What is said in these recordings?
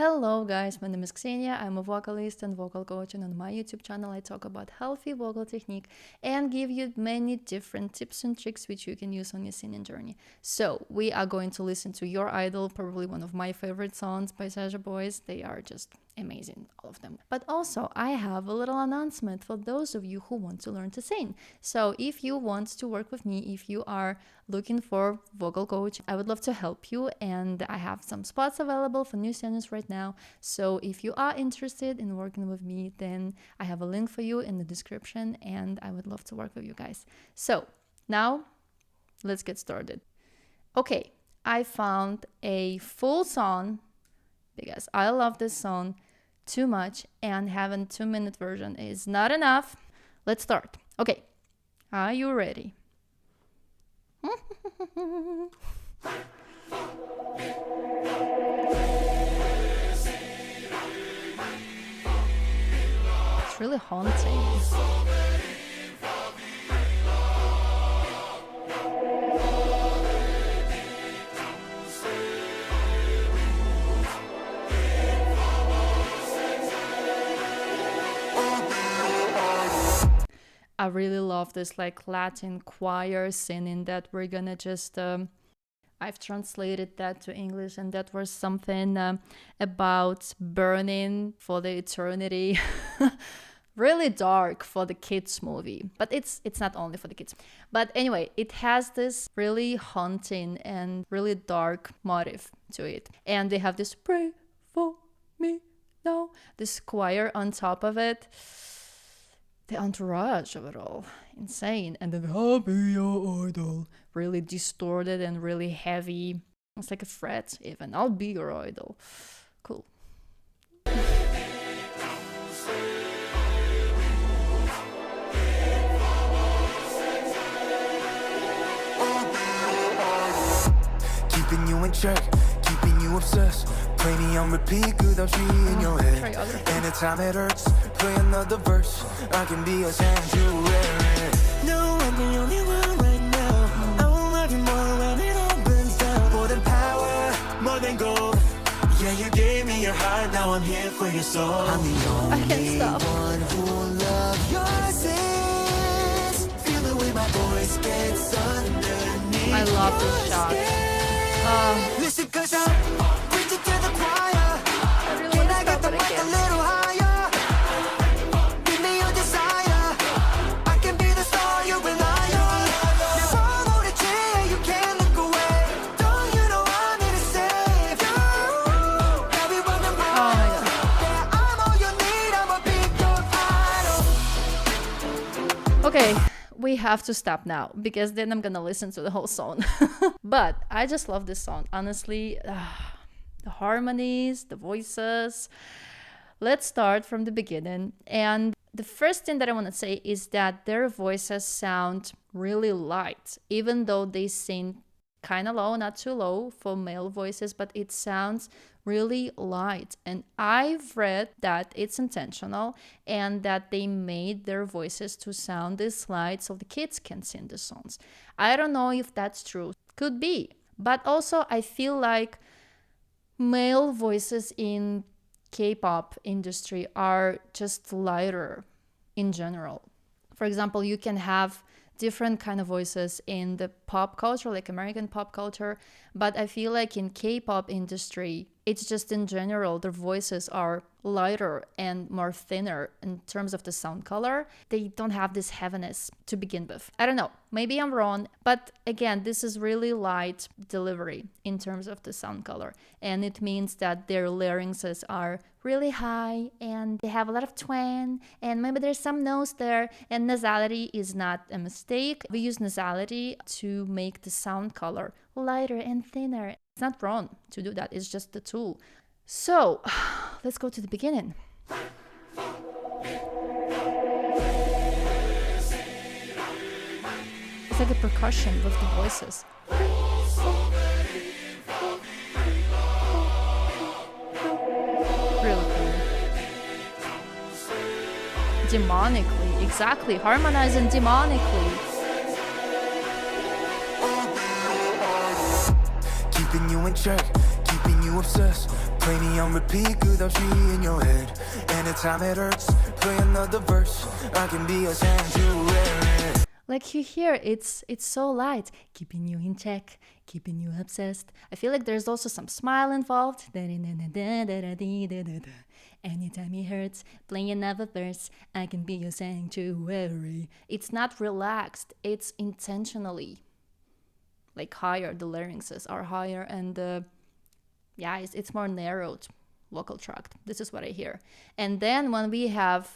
Hello guys, my name is Ksenia. I'm a vocalist and vocal coach, and on my YouTube channel I talk about healthy vocal technique and give you many different tips and tricks which you can use on your singing journey. So we are going to listen to Your Idol, probably one of my favorite songs by Saja Boys. They are just amazing, all of them. But also I have a little announcement for those of you who want to learn to sing. So if you want to work with me, if you are looking for vocal coach, I would love to help you, and I have some spots available for new singers right now. So if you are interested in working with me, then I have a link for you in the description, and I would love to work with you guys. So now let's get started. Okay, I found a full song because I love this song too much, and having 2-minute version is not enough. Let's start. Okay, are you ready? It's really haunting. I really love this like Latin choir singing that we're gonna just I've translated that to English, and that was something about burning for the eternity. Really dark for the kids movie, but it's not only for the kids. But anyway, it has this really haunting and really dark motive to it, and they have this "pray for me now," this choir on top of it. The entourage of it all, insane. And then "I'll be your idol," really distorted and really heavy. It's like a fret even. "I'll be your idol." Cool. Keeping you in check, keeping you obsessed. Play me on repeat, good I'll see in your head. Anytime it hurts, play another verse. I can be a sanctuary. No, I'm the only one right now. I won't love you more when it all burns down. More than power, more than gold. Yeah, you gave me your heart, now I'm here for your soul. I'm the only one who will love your sins. Feel the way my voice gets underneath. I love this shot. Listen, cause I'm preaching to the choir. I really want to stop, but I A can't. little higher. Give me your desire. I can be the star you rely on. Never hold a chair, you can't look away. Don't you know I'm here to save you? Everyone I'm Oh my god. yeah, I'm all you need. I'm a big your idol. Okay, we have to stop now because then I'm gonna listen to the whole song. But I just love this song, honestly. The harmonies, the voices. Let's start from the beginning. And the first thing that I want to say is that their voices sound really light, even though they sing kind of low, not too low for male voices, but it sounds really light. And I've read that it's intentional and that they made their voices to sound this light so the kids can sing the songs. I don't know if that's true. Could be. But also I feel like male voices in K-pop industry are just lighter in general. For example, you can have different kind of voices in the pop culture, like American pop culture, but I feel like in K-pop industry, it's just in general, their voices are lighter and more thinner in terms of the sound color. They don't have this heaviness to begin with. I don't know, maybe I'm wrong, but again, this is really light delivery in terms of the sound color. And it means that their larynxes are really high and they have a lot of twang, and maybe there's some nose there, and nasality is not a mistake. We use nasality to make the sound color lighter and thinner. It's not wrong to do that, it's just the tool. So let's go to the beginning. It's like a percussion with the voices. Really cool. Demonically, exactly, harmonizing demonically. Keeping you in check, keeping you obsessed. Play me on repeat, without she in your head. Anytime it hurts, play another verse. I can be a sanctuary. Like you hear, it's so light, keeping you in check, keeping you obsessed. I feel like there's also some smile involved. Anytime it hurts, play another verse. I can be your sanctuary. It's not relaxed, it's intentionally like higher. The larynxes are higher, and yeah, it's more narrowed vocal tract. This is what I hear. And then when we have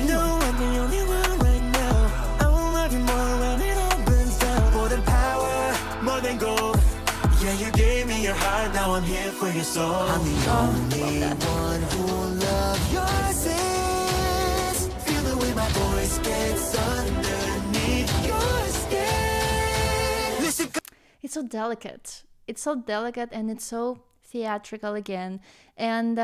No, I'm the only one right now. I will love you more when it all burns down. More than power, more than gold. Yeah, you gave me your heart, now I'm here for your soul. I'm the only one who will love your sins. Feel the way my voice gets underneath your skin. Listen, it's so delicate. It's so delicate, and it's so theatrical again. And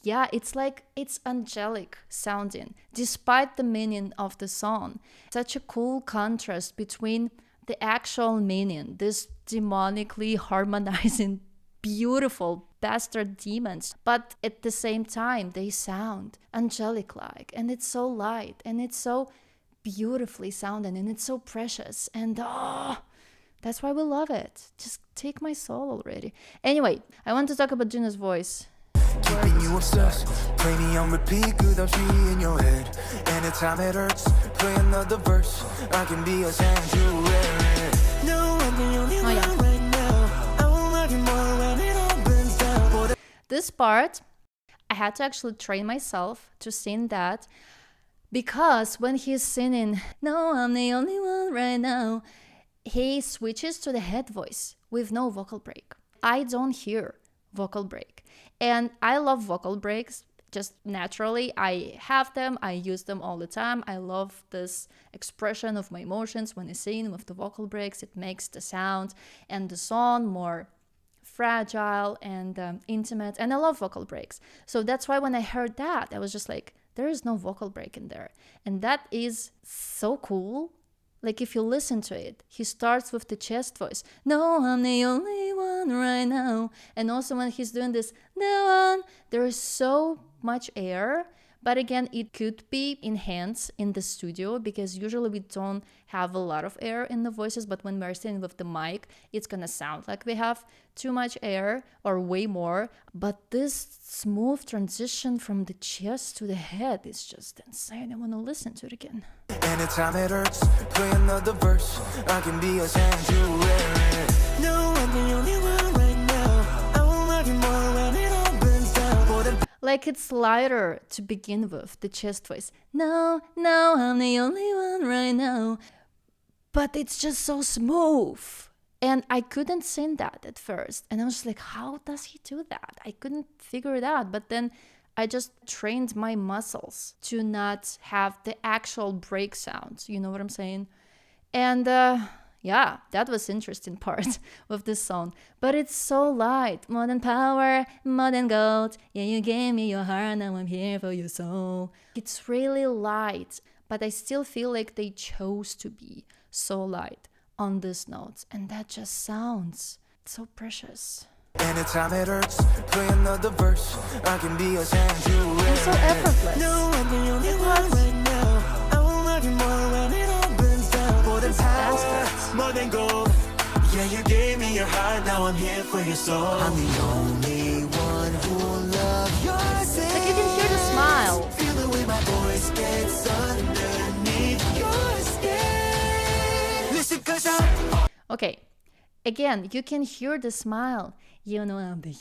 yeah, it's like it's angelic sounding despite the meaning of the song. Such a cool contrast between the actual meaning, this demonically harmonizing beautiful bastard demons, but at the same time they sound angelic like, and it's so light, and it's so beautifully sounding, and it's so precious, and that's why we love it. Just take my soul already. Anyway, I want to talk about Juno's voice. keeping you obsessed. Play me on repeat, without she in your head. Anytime it hurts, play another verse. I can be a sanctuary. No, I'm the only one right now. I will love you more when it all burns down. This part, I had to actually train myself to sing that, because when he's singing, no, I'm the only one right now, he switches to the head voice with no vocal break. I don't hear vocal break. And I love vocal breaks just naturally. I have them, I use them all the time. I love this expression of my emotions when I sing with the vocal breaks. It makes the sound and the song more fragile and intimate, and I love vocal breaks. So that's why when I heard that, I was just like, there is no vocal break in there. And that is so cool. Like if you listen to it, he starts with the chest voice. No, I'm the only one right now. And also when he's doing this, no one, there is so much air. But again, it could be enhanced in the studio, because usually we don't have a lot of air in the voices. But when we're singing with the mic, it's going to sound like we have too much air or way more. But this smooth transition from the chest to the head is just insane. I want to listen to it again. Anytime it hurts, play another verse. I can be a sanctuary. No, I'm the only one right now. I will love you more when it all burns down. Like it's lighter to begin with, the chest voice. No, no, I'm the only one right now. But it's just so smooth. And I couldn't sing that at first. And I was like, how does he do that? I couldn't figure it out. But then I just trained my muscles to not have the actual break sounds. You know what I'm saying? And yeah, that was interesting part of this song. But it's so light. More than power, more than gold. Yeah, you gave me your heart, now I'm here for your soul. It's really light, but I still feel like they chose to be so light on these notes. And that just sounds so precious. Anytime it hurts, play another verse. I can be a sanctuary. And so effortless. No, I'm the only one right now. I will love you more when it all burns down. More than power, more than gold. Yeah, you gave me your heart, now I'm here for your soul. I'm the only one who will love your sins. Like you can hear the smile. Feel the way my voice gets underneath your skin. Listen, 'cause I'm Okay, again, you can hear the smile. You know I'm the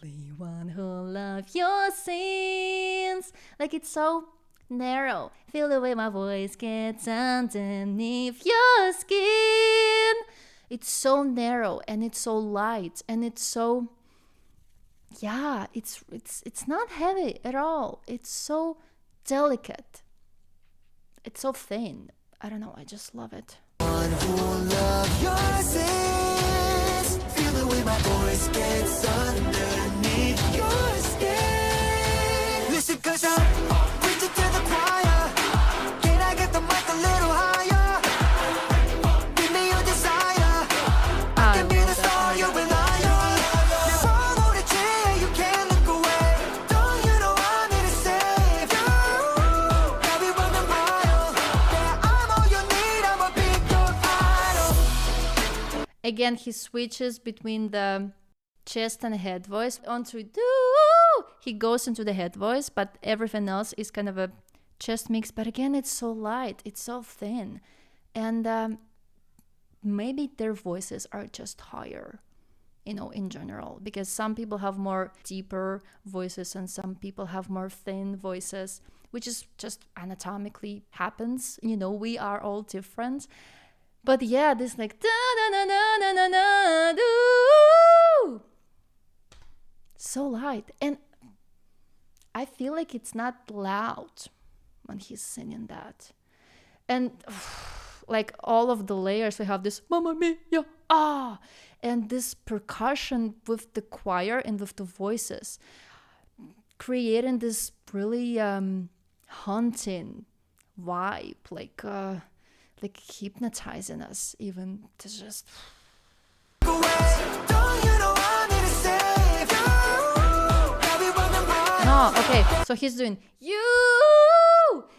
only one who loves your sins. Like it's so narrow. Feel the way my voice gets underneath your skin. It's so narrow, and it's so light, and it's so, yeah, it's not heavy at all. It's so delicate. It's so thin. I don't know, I just love it. one who will love your sins. Feel the way my voice gets underneath your skin. Listen, 'cause I'm preaching to the choir. Can I get the mic a little higher? Give me your desire. I can be the star you rely on. You're all on a chair, you again, he switches between the chest and head voice onto do. He goes into the head voice, but everything else is kind of a chest mix. But again, it's so light, it's so thin, and maybe their voices are just higher, you know, in general, because some people have more deeper voices and some people have more thin voices, which is just anatomically happens, you know, we are all different. But yeah, this like da da da da da da do, so light, and I feel like it's not loud when he's singing that. And like all of the layers, we have this mamma mia, ah, and this percussion with the choir and with the voices, creating this really haunting vibe, like hypnotizing us even to just. No, okay, so he's doing you.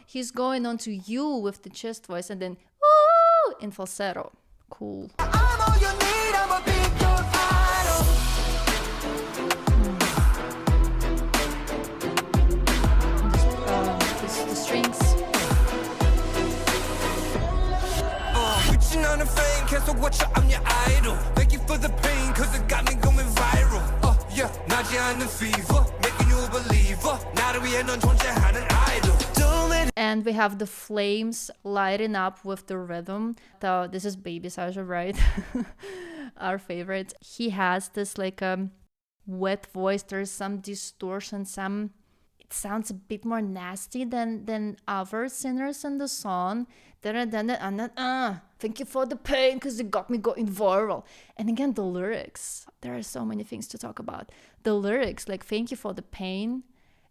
He's going on to you with the chest voice, and then ooh in falsetto. Cool. I'm all you need, I'm a big your idol. The strings. Reaching on the fame, can't so watch I'm your idol. Thank you for the pain, cause it got me going viral. Yeah, 나지 않는 fever, making you a believer. 나를 위해 넌 존재하는 idol. And we have the flames lighting up with the rhythm. So this is Baby Saja, right? Our favorite. He has this like wet voice. There's some distortion, it sounds a bit more nasty than other singers in the song. Thank you for the pain, because it got me going viral. And again, the lyrics. There are so many things to talk about. The lyrics, like thank you for the pain.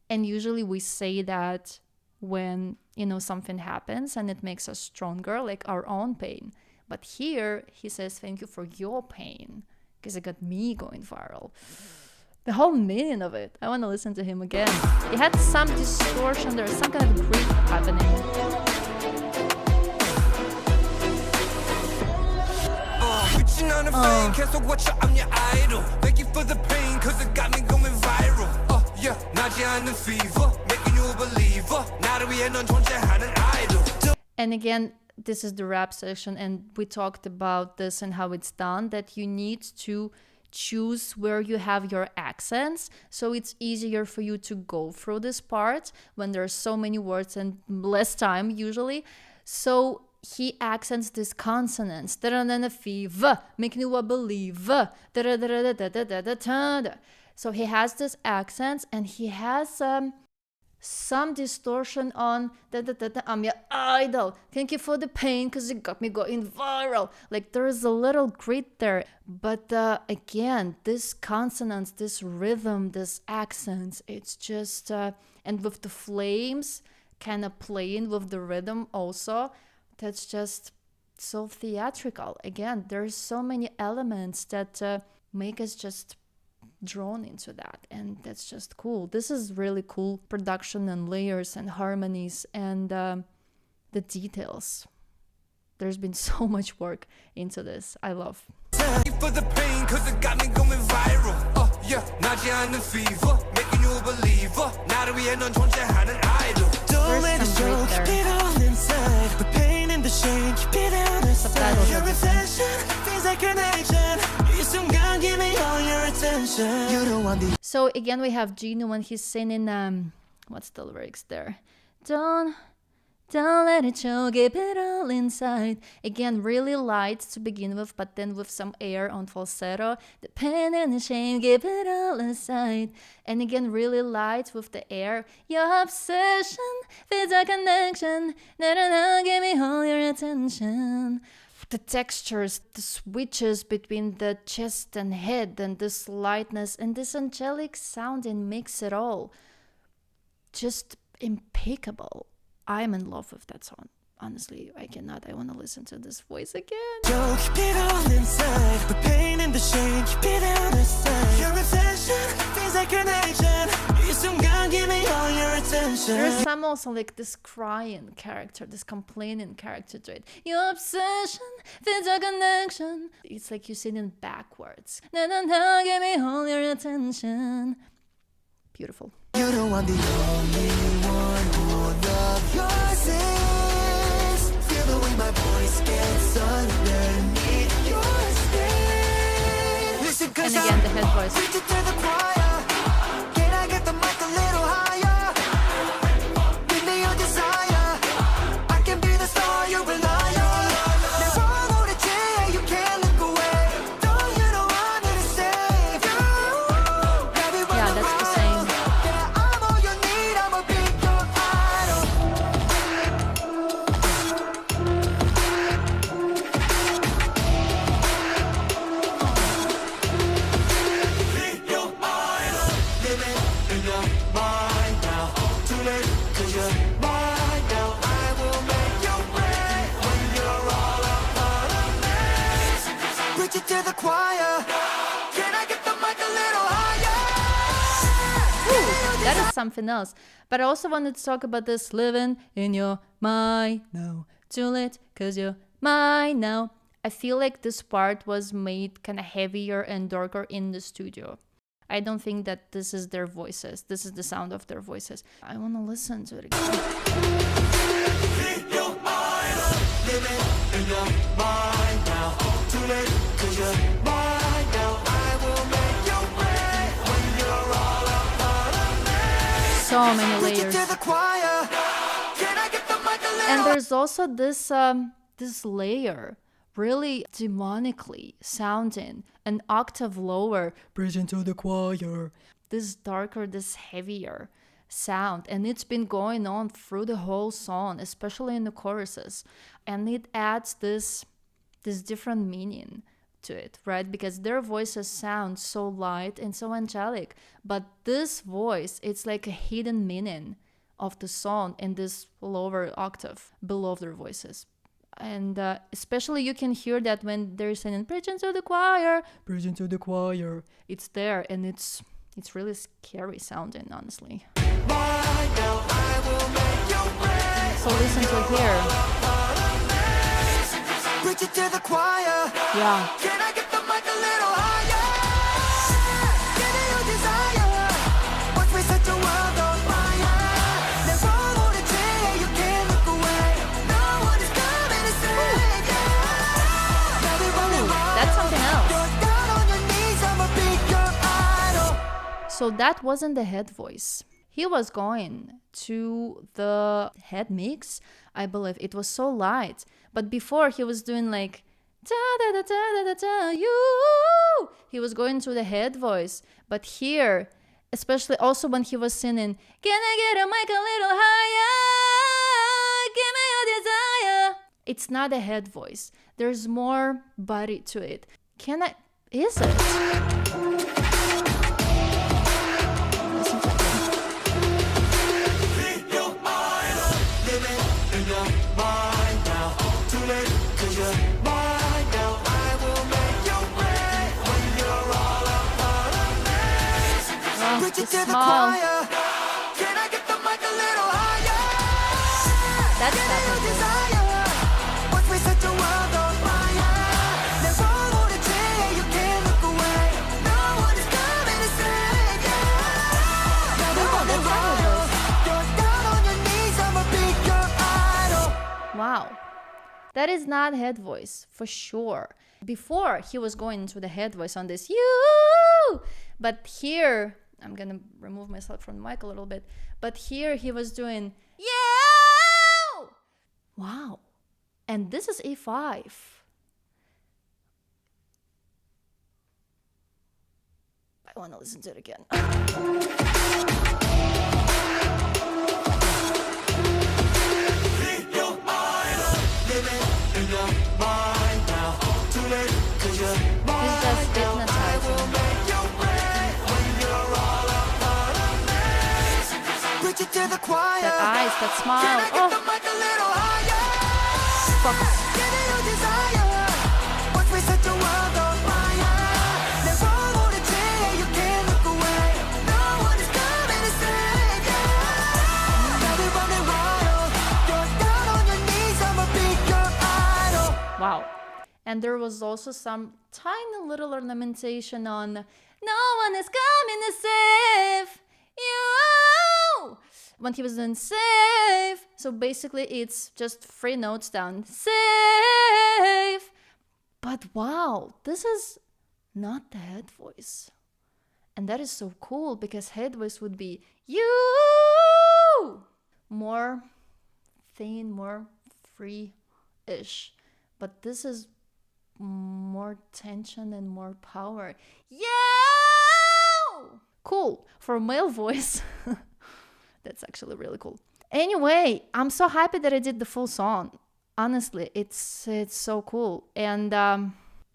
And usually we say that when, you know, something happens and it makes us stronger, like our own pain. But here he says thank you for your pain, because it got me going viral. The whole meaning of it. I want to listen to him again. It had some distortion. There's some kind of grip happening. On the fame, can't so watch I'm your idol. Thank you for the pain, cause it got me going viral. Yeah, 나지 않는 fever, making you a believer. 나를 위해 넌 존재하는 idol. And again, this is the rap section, and we talked about this and how it's done, that you need to choose where you have your accents, so it's easier for you to go through this part when there are so many words and less time usually. So he accents these consonants, making you a believer. So he has these accents, and he has some distortion on I'm your idol. Thank you for the pain, because it got me going viral. Like there is a little grit there, but again, this consonants, this rhythm, this accents, it's just and with the flames kind of playing with the rhythm also. That's just so theatrical. Again, there's so many elements that make us just drawn into that, and that's just cool. This is really cool production and layers and harmonies and the details. There's been so much work into this. I love. For the pain, cause it got me going viral. Yeah, 나지 않는 fever, making you a believer. 나를 위해 넌 존재하는 idol. Don't let it show, keep it all inside. The pain and the shame, keep it out inside. Your reflection feels like an action. You 순간 give me all your attention. You don't want the. So again, we have Gino when he's singing what's the lyrics there? Don't let it show, keep it all inside. Again, really light to begin with, but then with some air on falsetto. The pain and the shame, keep it all inside. And again, really light with the air. Your obsession feels a connection. Give me all your attention. The textures, the switches between the chest and head, and this lightness and this angelic sounding makes it all just impeccable. I'm in love with that song. Honestly, I cannot. I want to listen to this voice again. Don't keep it all inside. The pain and the shame, keep it out aside. Your reflection feels like an action. You 순간 give me all your attention. There's some also like this crying character, this complaining character to it. Your obsession, feels a connection. It's like you sing it backwards. Na na na, give me all your attention. Beautiful. You know I'm the only one who will love your sins. Feel the way my voice gets underneath your skin. Listen, And 'cause again, the head voice. reach it to the choir. Can I get the mic a little higher? Give me your desire. I can be the star you rely on. Never hold a chair, you can't look away. Don't you know I'm here to save you? Everyone Yeah, that's the around. same. Yeah, I'm all you need, I'ma be your idol. Be your idol. Living in your mind now. Too late, 'cause you're mine now. I will make you pay when you're all a part of me. Preach it to the choir. Can I get the mic a little higher? That is something else. But I also wanted to talk about this living in your mind now. Too late, 'cause you're mine now. I feel like this part was made kind of heavier and darker in the studio. I don't think that this is their voices. This is the sound of their voices. I want to listen to it again. Be your idol. Living in your mind now. Too late, 'cause you're mine now. I will make you pay when you're all a part of me. So many Preach it layers. to the choir. Can I get the mic a little? And there's also this layer, really demonically sounding, an octave lower, preaching to the choir. This darker, this heavier sound, and it's been going on through the whole song, especially in the choruses, and it adds this different meaning to it, right? Because their voices sound so light and so angelic, but this voice, it's like a hidden meaning of the song in this lower octave below their voices. And especially you can hear that when they're singing preaching to the choir, it's there, and it's really scary sounding, honestly. Right now, I will make you pay. So listen to it here. Preach it to the choir. Yeah. Can I get the mic a little higher? Give me your desire. Watch me set the world on fire. Never hold a chair, you can't look away. No one is coming to save you. Everyone around. That's something else. You're down on your knees, I'ma be your idol. So that wasn't the head voice. He was going to the head mix, I believe. It was so light. But before he was doing like da da da da da da da you. He was going to the head voice. But here, especially also when he was singing, can I get a mic a little higher? Give me your desire. It's not a head voice. There's more body to it. Is it? Listen to it. Be your idol. Living in your mind now. Too late, 'cause you're mine now. I will make you pay when you're all a part of me. Oh, Preach the it to the smile. choir. Can I get the mic a little higher? That's Give me your definitely. desire. Watch me set the world on fire. Never hold a chair, you can't look away. No one is coming to save you. Everyone that's around. You're down on your knees, I'ma be your idol. Wow. That is not head voice, for sure. Before, he was going into the head voice on this, you. But here, I'm going to remove myself from the mic a little bit. But here, he was doing, you. Wow. And this is E5. I want to listen to it again. Be your idol. Living in your mind now. Too late, 'cause you're mine He's just now. I hypnotizing. will make you pay when you're all a part of me. Preach it to the choir. That eyes, that Can smile. I get the Oh, mic a little higher? focus. Give me your desire. Watch me set the world on fire. Never hold a chair, you can't look away. No one is coming to save you. And there was also some tiny little ornamentation on "No one is coming to save you" when he was doing "save." So basically, it's just 3 notes down, "save." But wow, this is not the head voice. And that is so cool, because head voice would be "you." More thin, more free-ish. But this is more tension and more power. You! Cool. For a male voice, that's actually really cool. Anyway, I'm so happy that I did the full song. Honestly, it's so cool. And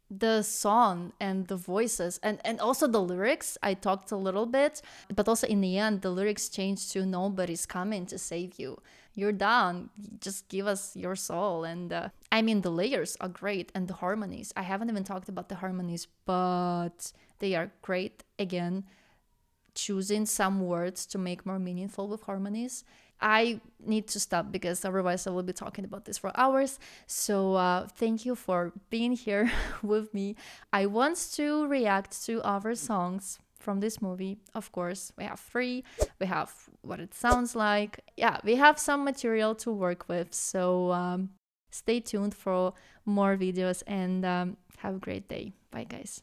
the song and the voices and also the lyrics, I talked a little bit, but also in the end, the lyrics changed to "Nobody's coming to save you. You're down. Just give us your soul." And I mean, the layers are great, and the harmonies. I haven't even talked about the harmonies, but they are great. Again, choosing some words to make more meaningful with harmonies. I need to stop, because otherwise I will be talking about this for hours. So thank you for being here with me. I want to react to other songs from this movie. Of course, we have 3. We have what it sounds like. Yeah, we have some material to work with. So stay tuned for more videos, and have a great day. Bye, guys.